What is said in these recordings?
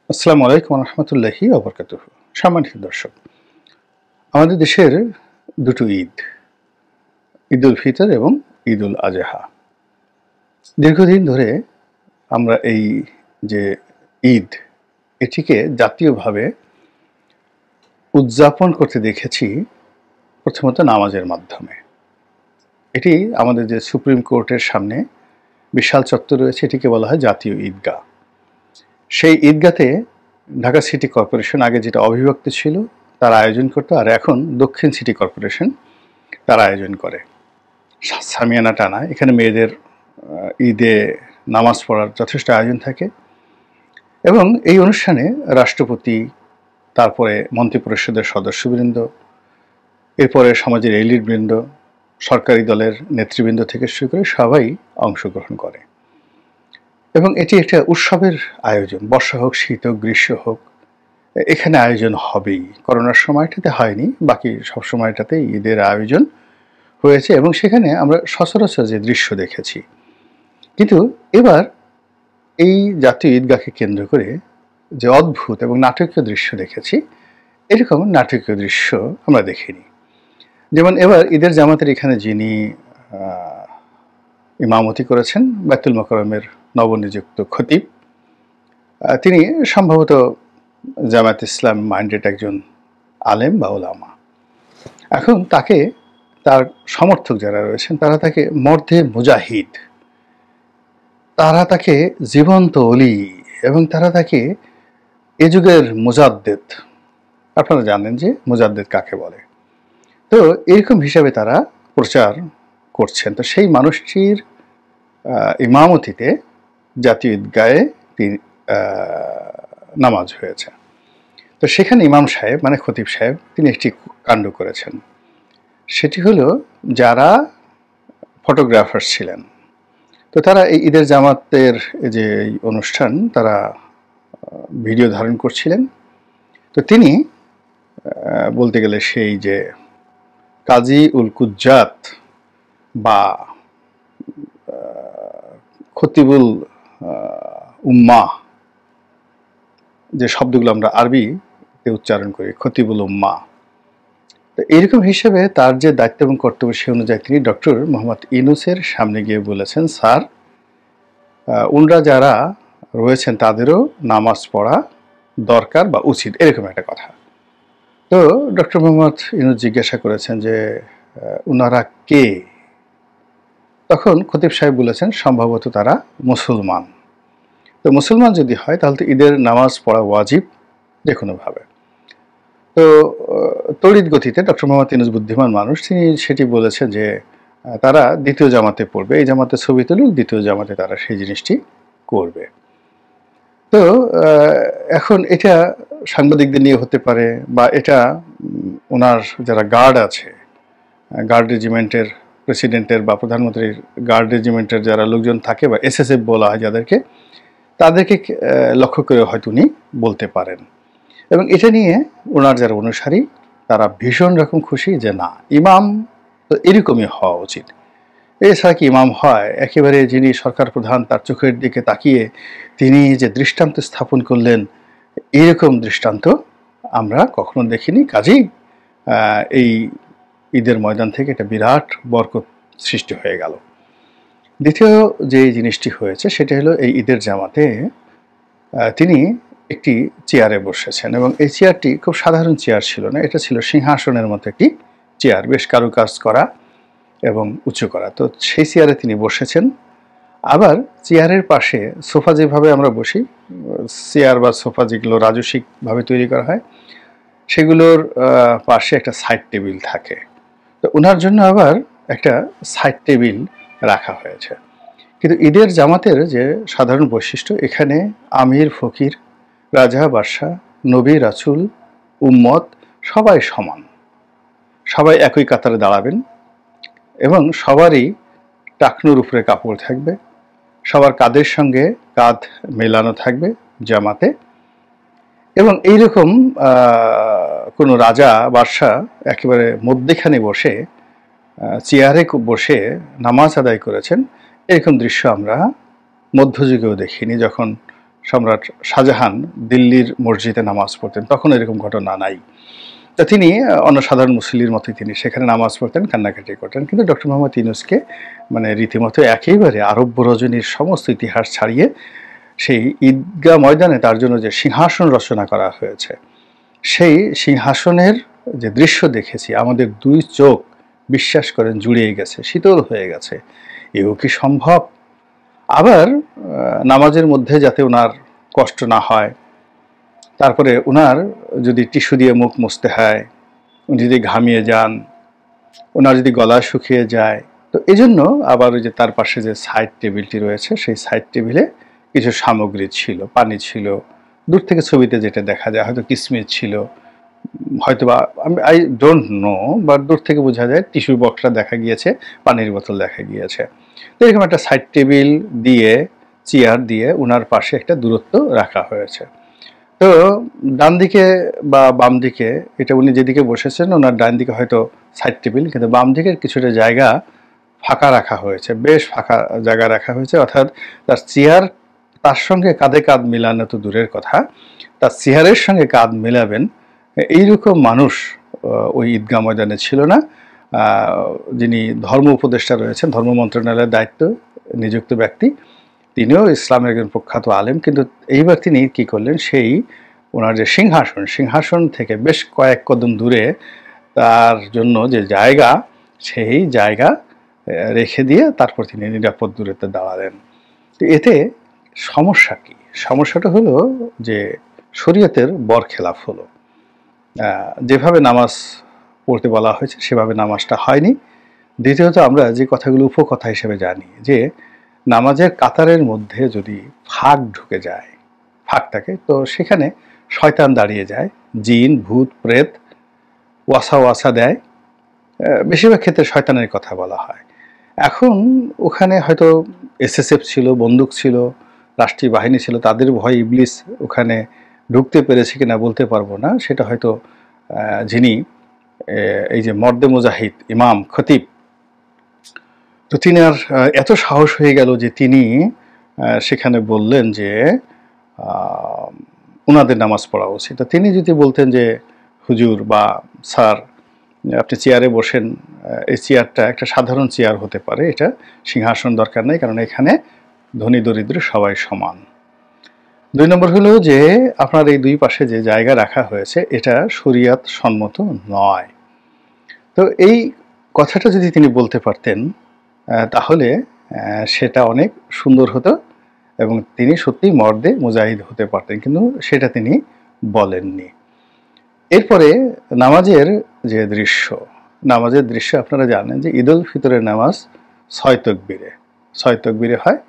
আসসালামু আলাইকুম রহমতুল্লাহি ওবরকাতুহ। সম্মানিত দর্শক, আমাদের দেশের দুটো ঈদ, ঈদ উল ফিতর এবং ঈদ উল আজহা। দীর্ঘদিন ধরে আমরা এই যে ঈদ, এটিকে জাতীয়ভাবে উদযাপন করতে দেখেছি প্রথমত নামাজের মাধ্যমে। এটি আমাদের যে সুপ্রিম কোর্টের সামনে বিশাল চত্বর রয়েছে, এটিকে বলা হয় জাতীয় ঈদগাহ। সেই ঈদগাতে ঢাকা সিটি কর্পোরেশন আগে যেটা অবিভক্ত ছিল তার আয়োজন করতো, আর এখন দক্ষিণ সিটি কর্পোরেশন তার আয়োজন করে সামিয়ানা টানা। এখানে মেয়েদের ঈদে নামাজ পড়ার যথেষ্ট আয়োজন থাকে এবং এই অনুষ্ঠানে রাষ্ট্রপতি, তারপরে মন্ত্রিপরিষদের সদস্যবৃন্দ, এরপরে সমাজের এলিটবৃন্দ, সরকারি দলের নেতৃবৃন্দ থেকে শুরু করে সবাই অংশগ্রহণ করে এবং এটি একটা উৎসবের আয়োজন। বর্ষা হোক, শীত হোক, গ্রীষ্ম হোক, এখানে আয়োজন হবেই। করোনার সময়টাতে হয়নি, বাকি সব সময়টাতেই ঈদের আয়োজন হয়েছে এবং সেখানে আমরা সচরাচর যে দৃশ্য দেখেছি। কিন্তু এবার এই জাতীয় ঈদগাহকে কেন্দ্র করে যে অদ্ভুত এবং নাটকীয় দৃশ্য দেখেছি, এরকম নাটকীয় দৃশ্য আমরা দেখিনি। যেমন এবার ঈদের জামাতের এখানে যিনি ইমামতি করেছেন, বাইতুল মোকাররমের নবনিযুক্ত খতিব, তিনি সম্ভবত জামায়াত ইসলাম মাইন্ডেড একজন আলেম বা ওলামা। এখন তাকে, তার সমর্থক যারা রয়েছেন তারা তাকে মর্দে মুজাহিদ, তারা তাকে জীবন্ত অলি এবং তারা তাকে এ যুগের মুজাদ্দেদ। আপনারা জানেন যে মুজাদ্দেদ কাকে বলে। তো এরকম হিসাবে তারা প্রচার করছেন। তো সেই মানুষটির ইমামতিতে জাতীয় ঈদগাহে নামাজ হয়েছে। তো সেখানে ইমাম সাহেব মানে খতিব সাহেব তিনি একটি কাণ্ড করেছেন। সেটি হলো, যারা ফটোগ্রাফার ছিলেন, তো তারা এই ঈদের জামাতের যে অনুষ্ঠান তারা ভিডিও ধারণ করছিলেন। তো তিনি বলতে গেলে সেই যে কাজী উল কুজ্জাত বা খতিবুল উম্মাহ, যে শব্দগুলো আমরা আরবিতে উচ্চারণ করি, খতিবুল উম্মাহ, তো এইরকম হিসেবে তার যে দায়িত্ব এবং কর্তব্য সে অনুযায়ী তিনি ডক্টর মোহাম্মদ ইউনূসের সামনে গিয়ে বলেছেন, স্যার, উনরা যারা রয়েছেন তাদেরও নামাজ পড়া দরকার বা উচিত, এরকম একটা কথা। তো ডক্টর মোহাম্মদ ইউনূস জিজ্ঞাসা করেছেন যে উনারা কে? তখন খতিব সাহেব বলেছেন সম্ভবত তারা মুসলমান। তো মুসলমান যদি হয় তাহলে তো ঈদের নামাজ পড়া ওয়াজিব যে কোনোভাবে। তো তড়িৎ গতিতে ডক্টর মোহাম্মদ ইউনূস বুদ্ধিমান মানুষ, তিনি সেটি বলেছেন যে তারা দ্বিতীয় জামাতে পড়বে, এই জামাতে ছবি তুলুক, দ্বিতীয় জামাতে তারা সেই জিনিসটি করবে। তো এখন এটা সাংবাদিকদের নিয়ে হতে পারে বা এটা ওনার যারা গার্ড আছে, গার্ড রেজিমেন্টের প্রেসিডেন্টের বা প্রধানমন্ত্রীর গার্ড রেজিমেন্টের যারা লোকজন থাকে বা এসএসএফ বলা হয় যাদেরকে, তাদেরকে লক্ষ্য করে হয়তো উনি বলতে পারেন। এবং এটা নিয়ে ওনার যারা অনুসারী তারা ভীষণ রকম খুশি যে না, ইমাম তো এরকমই হওয়া উচিত। এছাড়া কি ইমাম হয়? একেবারে যিনি সরকার প্রধান তার চোখের দিকে তাকিয়ে তিনি যে দৃষ্টান্ত স্থাপন করলেন, এইরকম দৃষ্টান্ত আমরা কখনো দেখিনি। কাজেই এই ঈদের ময়দান থেকে একটা বিরাট বরকত সৃষ্টি হয়ে গেল। দ্বিতীয় যে জিনিসটি হয়েছে সেটা হলো, এই ঈদের জামাতে তিনি একটি চেয়ারে বসেছেন এবং এই চেয়ারটি খুব সাধারণ চেয়ার ছিল না, এটা ছিল সিংহাসনের মতো একটি চেয়ার, বেশ কারুকাজ করা এবং উঁচু করা। তো সেই চেয়ারে তিনি বসেছেন। আবার চেয়ারের পাশে সোফা, যেভাবে আমরা বসি, চেয়ার বা সোফা যেগুলো রাজস্বিকভাবে তৈরি করা হয়, সেগুলোর পাশে একটা সাইড টেবিল থাকে। তো ওনার জন্য আবার একটা সাইড টেবিল রাখা হয়েছে। কিন্তু ঈদের জামাতের যে সাধারণ বৈশিষ্ট্য, এখানে আমির ফকির, রাজা বাদশাহ, নবী রাসূল, উম্মত সবাই সমান, সবাই একই কাতারে দাঁড়াবেন এবং সবারই টাকনুর উপরে কাপড় থাকবে, সবার কাঁধের সঙ্গে কাঁধ মেলানো থাকবে জামাতে। এবং এইরকম কোনো রাজা বাদশাহ একেবারে মধ্যেখানে বসে চেয়ারে বসে নামাজ আদায় করেছেন, এরকম দৃশ্য আমরা মধ্যযুগেও দেখিনি, যখন সম্রাট শাহজাহান দিল্লির মসজিদে নামাজ পড়তেন, তখন এরকম ঘটনা নাই। তা তিনি অন্য সাধারণ মুসল্লির মতোই তিনি সেখানে নামাজ পড়তেন, কান্নাকাটি করতেন। কিন্তু ডক্টর মোহাম্মদ ইউনূসকে মানে রীতিমতো একেবারে আরব্য রজনীর সমস্ত ইতিহাস ছাড়িয়ে সেই ঈদগাহ ময়দানে তার জন্য যে সিংহাসন রচনা করা হয়েছে, সেই সিংহাসনের যে দৃশ্য দেখেছি, আমাদের দুই চোখ বিশ্বাস করেন জুড়িয়ে গেছে, শীতল হয়ে গেছে। এও কি সম্ভব? আবার নামাজের মধ্যে যাতে ওনার কষ্ট না হয়, তারপরে ওনার যদি টিস্যু দিয়ে মুখ মুছতে হয়, উনি যদি ঘামিয়ে যান, ওনার যদি গলা শুকিয়ে যায়, তো এই জন্য আবার ওই যে তার পাশে যে সাইড টেবিলটি রয়েছে, সেই সাইড টেবিলে কিছু সামগ্রী ছিল, পানি ছিল, দূর থেকে ছবিতে যেটা দেখা যায় হয়তো কিসমিস ছিল, হয়তো বা আই ডোন্ট নো, বাট দূর থেকে বোঝা যায় টিস্যু বক্সটা দেখা গিয়েছে, পানির বোতল দেখা গিয়েছে। তো এরকম একটা সাইড টেবিল দিয়ে, চেয়ার দিয়ে ওনার পাশে একটা দূরত্ব রাখা হয়েছে। তো ডান দিকে বা বাম দিকে, এটা উনি যেদিকে বসেছেন ওনার ডান দিকে হয়তো সাইড টেবিল, কিন্তু বাম দিকের কিছুটা জায়গা ফাঁকা রাখা হয়েছে, বেশ ফাঁকা জায়গা রাখা হয়েছে। অর্থাৎ তার চেয়ার, তার সঙ্গে কাঁধে কাঁধ মিলানো তো দূরের কথা, তার চেয়ারের সঙ্গে কাঁধ মিলাবেন এইরকম মানুষ ওই ঈদগাহ ময়দানে ছিল না। যিনি ধর্ম উপদেষ্টা রয়েছেন, ধর্ম মন্ত্রণালয়ের দায়িত্ব নিযুক্ত ব্যক্তি, তিনিও ইসলামের একজন প্রখ্যাত আলেম। কিন্তু এইবার তিনি কি করলেন, সেই ওনার যে সিংহাসন, সিংহাসন থেকে বেশ কয়েক কদম দূরে তার জন্য যে জায়গা, সেই জায়গা রেখে দিয়ে তারপর তিনি নিরাপদ দূরত্বে দাঁড়ালেন। তো এতে সমস্যা কি? সমস্যাটা হলো যে শরীয়তের বরখেলাফ হলো। যেভাবে নামাজ পড়তে বলা হয়েছে সেভাবে নামাজটা হয়নি। দ্বিতীয়ত আমরা যে কথাগুলো উপকথা হিসেবে জানি, যে নামাজের কাতারের মধ্যে যদি ফাঁক ঢুকে যায়, ফাঁক থাকে, তো সেখানে শয়তান দাঁড়িয়ে যায়, জিন ভূত প্রেত ওয়াসা ওয়াসা দেয়, বেশিরভাগ ক্ষেত্রে শয়তানের কথা বলা হয়। এখন ওখানে হয়তো এসএসএফ ছিল, বন্দুক ছিল, রাষ্ট্রীয় বাহিনী ছিল, তাদের ভয়ে ইবলিস ওখানে ঢুকতে পেরেছে কিনা বলতে পারবো না। সেটা হয়তো যিনি এই যে মর্দে মুজাহিদ ইমাম খতিব, তো তিনি আর এত সাহস হয়ে গেল যে তিনি সেখানে বললেন যে ওনাদের নামাজ পড়া উচিত। তো তিনি যদি বলতেন যে হুজুর বা স্যার, আপনি চেয়ারে বসেন, এই চেয়ারটা একটা সাধারণ চেয়ার হতে পারে, এটা সিংহাসন দরকার নেই, কারণ এখানে ধনী দরিদ্র সবাই সমান। 2 নম্বর হলো যে আপনার এই দুই পাশে যে জায়গা রাখা হয়েছে এটা শরিয়াত সম্মত নয়। তো এই কথাটা যদি তিনি বলতে পারতেন তাহলে সেটা অনেক সুন্দর হতো এবং তিনি সত্যিই মর্দে মুজাহিদ হতে পারতেন, কিন্তু সেটা তিনি বলেননি। এরপরে নামাজের যে দৃশ্য, নামাজের দৃশ্য আপনারা জানেন যে ঈদুল ফিতরের নামাজ 6 তকবীরে হয়।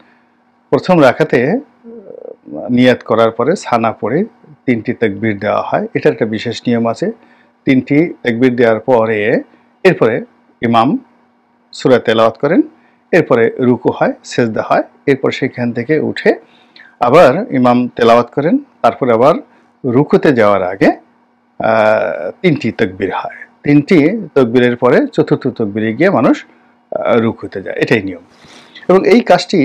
প্রথম রাকাতে নিয়াত করার পরে সানা পড়ে 3টি তাকবীর দেওয়া হয়। এটার একটা বিশেষ নিয়ম আছে। 3টি তাকবীর দেওয়ার পরে এরপরে ইমাম সূরা তেলাওয়াত করেন, এরপরে রুকু হয়, সেজদা হয়, এরপর সেখান থেকে উঠে আবার ইমাম তেলাওয়াত করেন, তারপরে আবার রুকুতে যাওয়ার আগে 3টি তাকবীর হয়। 3টি তাকবীরের পরে চতুর্থ তাকবীরে গিয়ে মানুষ রুকুতে যায়, এটাই নিয়ম। এবং এই কাজটি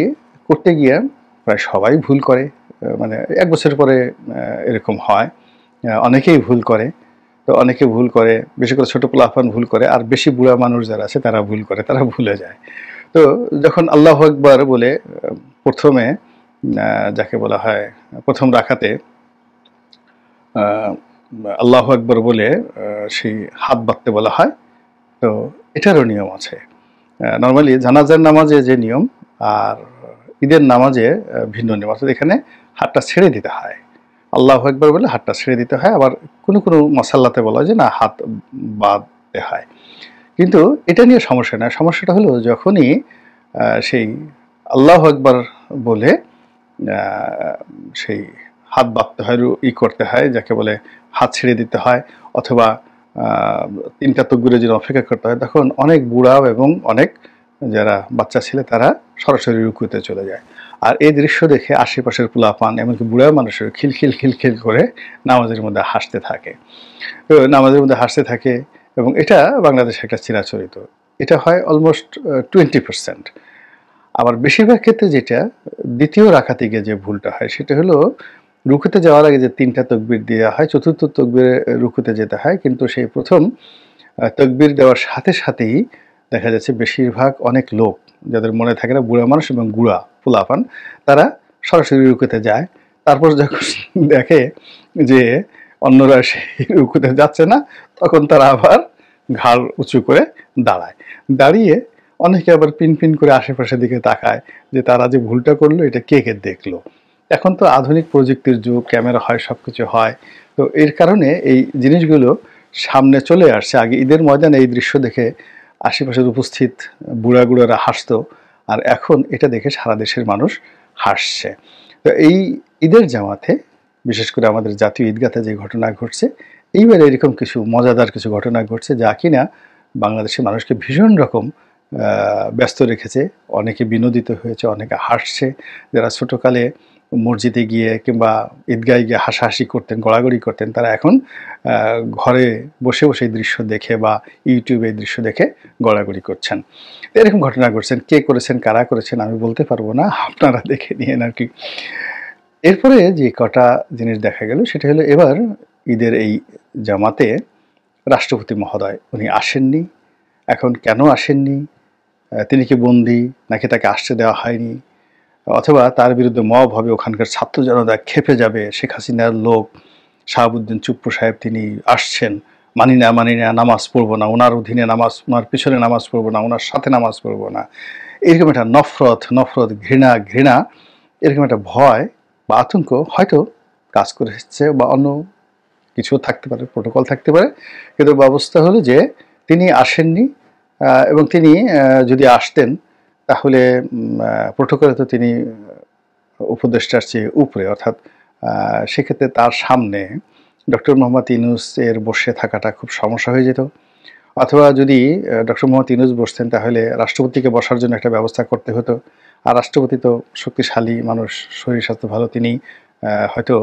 করতে গিয়ে প্রায় সবাই ভুল করে, মানে 1 বছর পরে এরকম হয়, অনেকেই ভুল করে। তো অনেকে ভুল করে, বেশি করে ছোট পোলাপান ভুল করে, আর বেশি বুড়া মানুষ যারা আছে তারা ভুল করে, তারা ভুলে যায়। তো যখন আল্লাহু আকবার বলে প্রথমে যাকে বলা হয় প্রথম রাকাতে আল্লাহু আকবার বলে সেই হাত বাঁধতে বলা হয়, তো এটারও নিয়ম আছে। নর্মালি জানাজার নামাজে যে নিয়ম আর ঈদের নামাজে ভিন্ন নিয়ম, অর্থাৎ এখানে হাতটা ছেড়ে দিতে হয়, আল্লাহু আকবার বলে হাতটা ছেড়ে দিতে হয়। আবার কোনো কোনো মাসাল্লাতে বলা হয় যে না, হাত বাঁধতে হয়। কিন্তু এটা নিয়ে সমস্যা না। সমস্যাটা হলো যখনই সেই আল্লাহু আকবার বলে সেই হাত বাঁধতে হয়, করতে হয়, যাকে বলে হাত ছেড়ে দিতে হয়, অথবা 3টা তাকবীরের জন্য অপেক্ষা করতে হয়, তখন অনেক বুড়া এবং অনেক যারা বাচ্চা ছেলে তারা সরাসরি রুকুতে চলে যায়। আর এই দৃশ্য দেখে আশেপাশের পোলাপান এমনকি বুড়া মানুষের খিলখিল করে নামাজের মধ্যে হাসতে থাকে। তো নামাজের মধ্যে হাসতে থাকে এবং এটা বাংলাদেশে একটা চিরাচরিত, এটা হয় অলমোস্ট 20%। আবার বেশিরভাগ ক্ষেত্রে যেটা দ্বিতীয় রাকাতে গিয়ে যে ভুলটা হয় সেটা হলো রুকুতে যাওয়ার আগে যে ৩টা তাকবীর দেওয়া হয়, চতুর্থ তাকবীরে রুকুতে যেতে হয়, কিন্তু সেই প্রথম তাকবীর দেওয়ার সাথে সাথেই দেখা যাচ্ছে বেশিরভাগ অনেক লোক যাদের মনে থাকে না, বুড়া মানুষ এবং গুড়া পোলাপান, তারা সরাসরি রুকুতে যায়। তারপর যখন দেখে যে অন্যরা সেই রুকুতে যাচ্ছে না, তখন তারা আবার ঘাড় উঁচু করে দাঁড়ায়। দাঁড়িয়ে অনেকে আবার পিন করে আশেপাশের দিকে তাকায় যে তারা যে ভুলটা করলো এটা কে কে দেখলো। এখন তো আধুনিক প্রযুক্তির যুগ, ক্যামেরা হয়, সবকিছু হয়। তো এর কারণে এই জিনিসগুলো সামনে চলে আসছে। আগে ঈদের ময়দানে এই দৃশ্য দেখে আশেপাশের উপস্থিত বুড়ারা হাসতো, আর এখন এটা দেখে সারা দেশের মানুষ হাসছে। তো এই ঈদের জামাতে, বিশেষ করে আমাদের জাতীয় ঈদগাতে যে ঘটনা ঘটছে, এইবারে এরকম কিছু মজাদার কিছু ঘটনা ঘটছে যা কিনা বাংলাদেশের মানুষকে ভীষণ রকম ব্যস্ত রেখেছে। অনেকে বিনোদিত হয়েছে, অনেকে হাসছে। যারা ছোটোকালে মসজিদে গিয়ে কিংবা ঈদগাহে গিয়ে হাসাহাসি করতেন, গড়াগড়ি করতেন, তারা এখন ঘরে বসে বসে এই দৃশ্য দেখে বা ইউটিউবে এই দৃশ্য দেখে গড়াগড়ি করছেন। এরকম ঘটনা ঘটছেন। কে করেছেন, কারা করেছেন আমি বলতে পারবো না, আপনারা দেখে নিয়েন আর কি। এরপরে যে কটা জিনিস দেখা গেল সেটা হলো, এবার ঈদের এই জামাতে রাষ্ট্রপতি মহোদয় উনি আসেননি। এখন কেন আসেননি? তিনি কি বন্দী, নাকি তাকে আসতে দেওয়া হয়নি, অথবা তার বিরুদ্ধে মব হবে, ওখানকার ছাত্র জনতা খেপে যাবে, শেখ হাসিনার লোক শাহাবুদ্দিন চুপ্পু সাহেব তিনি আসছেন, মানি না নামাজ পড়বো না, ওনার অধীনে নামাজ, ওনার পিছনে নামাজ পড়বো না, ওনার সাথে নামাজ পড়বো না, এরকম একটা নফরত ঘৃণা এরকম একটা ভয় বা আতঙ্ক হয়তো কাজ করেছে, বা অন্য কিছু থাকতে পারে, প্রোটোকল থাকতে পারে। কিন্তু ব্যবস্থা হলো যে তিনি আসেননি, এবং তিনি যদি আসতেন তাহলে প্রোটোকলে তো তিনি উপদেষ্টার চেয়ে উপরে, অর্থাৎ সেক্ষেত্রে তার সামনে ডক্টর মোহাম্মদ ইউনূসের বসে থাকাটা খুব সমস্যা হয়ে যেত। অথবা যদি ডক্টর মোহাম্মদ ইউনূস বসতেন তাহলে রাষ্ট্রপতিকে বসার জন্য একটা ব্যবস্থা করতে হতো। আর রাষ্ট্রপতি তো শক্তিশালী মানুষ, শরীর স্বাস্থ্য ভালো, তিনি হয়তো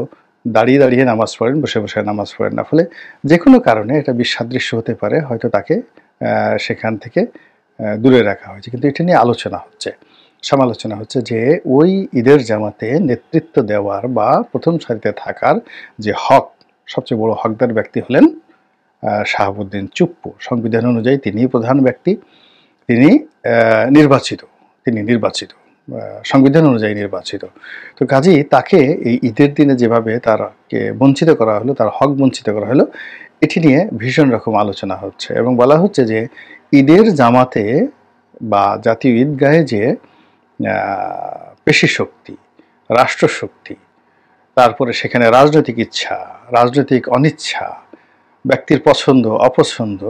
দাঁড়িয়ে নামাজ পড়েন, বসে নামাজ পড়েন না। ফলে যে কোনো কারণে এটা বিসাদৃশ্য হতে পারে, হয়তো তাকে সেখান থেকে দূরে রাখা হয়েছে। কিন্তু এটা নিয়ে সমালোচনা হচ্ছে যে ওই ঈদের জামাতে নেতৃত্ব দেওয়ার বা প্রথম সারিতে থাকার যে হক, সবচেয়ে বড় হকদার ব্যক্তি হলেন শাহাবুদ্দিন চুপ্পু। সংবিধান অনুযায়ী তিনি প্রধান ব্যক্তি, তিনি নির্বাচিত, সংবিধান অনুযায়ী নির্বাচিত। তো কাজেই তাকে এই ঈদের দিনে যেভাবে তারকে বঞ্চিত করা হলো, তার হক বঞ্চিত করা হলো, এটি নিয়ে ভীষণ রকম আলোচনা হচ্ছে। এবং বলা হচ্ছে যে ঈদের জামাতে বা জাতীয় ঈদগাহে যে পেশি শক্তি, রাষ্ট্রশক্তি, তারপরে সেখানে রাজনৈতিক ইচ্ছা, রাজনৈতিক অনিচ্ছা, ব্যক্তির পছন্দ অপছন্দ,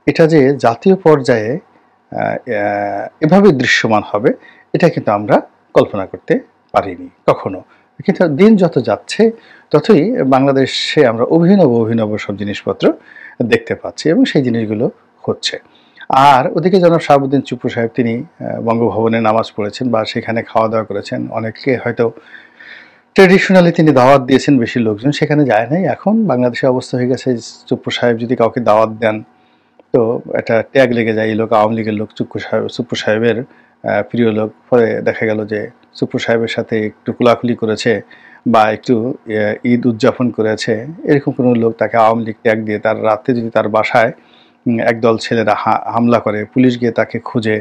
এটা যে জাতীয় পর্যায়ে এভাবে দৃশ্যমান হবে, এটা কিন্তু আমরা কল্পনা করতে পারিনি কখনো। কিন্তু দিন যত যাচ্ছে ততই বাংলাদেশে আমরা অভিনব সব জিনিসপত্র দেখতে পাচ্ছি, এবং সেই জিনিসগুলো হচ্ছে। আর ওদিকে জনাব শাহাবুদ্দিন চুপ্পু সাহেব তিনি বঙ্গভবনে নামাজ পড়েছেন বা সেখানে খাওয়া দাওয়া করেছেন। অনেকে হয়তো ট্রেডিশনালি তিনি দাওয়াত দিয়েছেন, বেশি লোকজন সেখানে যায় নাই। এখন বাংলাদেশের অবস্থা হয়ে গেছে, চুপ্পু সাহেব যদি কাউকে দাওয়াত দেন তো একটা ট্যাগ লেগে যায়, এই লোক আওয়ামী লীগের লোক, চুপ্পু সাহেবের প্রিয় লোক। ফলে দেখা গেল যে চুপ্পু সাহেবের সাথে একটু কুলাকুলি করেছে বা একটু ঈদ উদযাপন করেছে, এরকম কোনো লোক তাকে আওয়ামী লীগ ট্যাগ দিয়ে, তার রাতে যদি তার বাসায় একদল ছেলেরা হামলা করে, পুলিশ গিয়ে তাকে খুঁজে,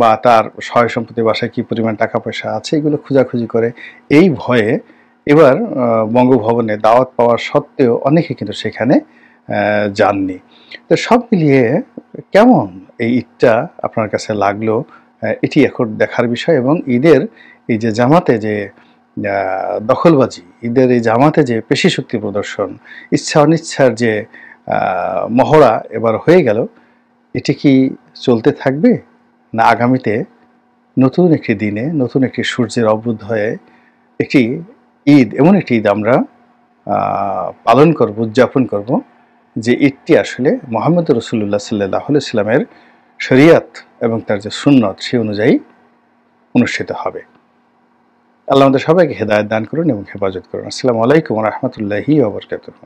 বা তার সয় সম্পত্তি, বাসায় কী পরিমাণ টাকা পয়সা আছে এগুলো খোঁজাখুঁজি করে, এই ভয়ে এবার বঙ্গভবনে দাওয়াত পাওয়ার সত্ত্বেও অনেকে কিন্তু সেখানে যাননি। তো সব মিলিয়ে কেমন এই ঈদটা আপনার কাছে লাগলো, এটি এখন দেখার বিষয়। এবং ঈদের এই যে জামাতে যে দখলবাজি, ঈদের এই জামাতে যে পেশি শক্তি প্রদর্শন, ইচ্ছা অনিচ্ছার যে মহড়া এবার হয়ে গেল, এটি কি চলতে থাকবে, না আগামীতে নতুন একটি দিনে, নতুন একটি সূর্যের অভ্যুদয় হয়ে একটি ঈদ, এমন একটি ঈদ আমরা পালন করব, উদযাপন করব, যে ঈদটি আসলে মুহাম্মদ রাসূলুল্লাহ সাল্লাল্লাহু আলাইহি ওয়াসাল্লামের শরীয়ত এবং তার যে সুন্নত সেই অনুযায়ী অনুষ্ঠিত হবে। আল্লাহ আমাদের সবাইকে হেদায়েত দান করুন এবং হেফাজত করুন। আসসালামু আলাইকুম ওয়া রাহমাতুল্লাহি ওয়া বারাকাতুহু।